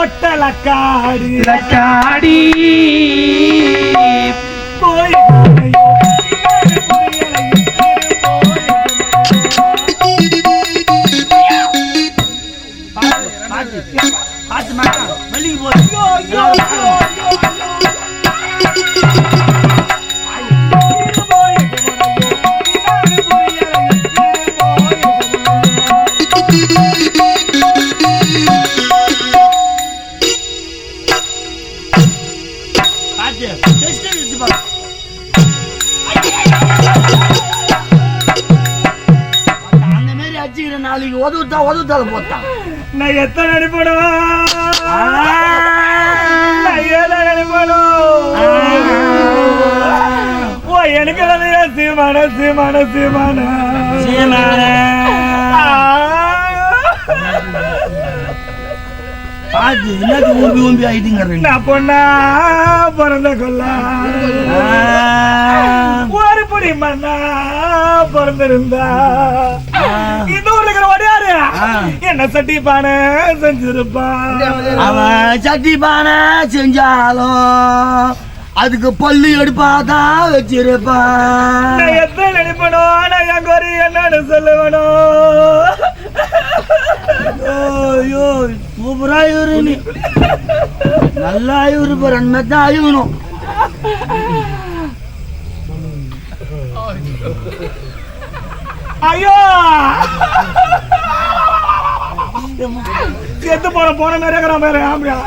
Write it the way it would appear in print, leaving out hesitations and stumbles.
பொட்டலக்காடி லக்காடி போய் நாளைக்கு ஒதுத்தால போட்டான். நான் எத்தனை நினைப்படும் ஓ எனக்கு சீமான சீமான சீமான ஊம்பி ஆயிட்டுங்க. பொண்ணா பிறந்த கொல்ல ஒரு புடி மண்ணா பிறந்திருந்தா இந்த ஊர்ல இருக்கிற வடியாரு என்ன சட்டி பானை செஞ்சிருப்பான். அவன் சட்டி பானை செஞ்சாலும் அதுக்கு பள்ளி எடுப்பாதான் வச்சிருப்பான். எத்தனை நினைப்பணும் நான் என் கோரி என்னன்னு சொல்லுவனும். ஐயோ சூப்பரா இவரு நீ நல்லா இவரு தான் அழுகணும். ஐயோ செத்து போன நிறைய பேரு ஆம்பியா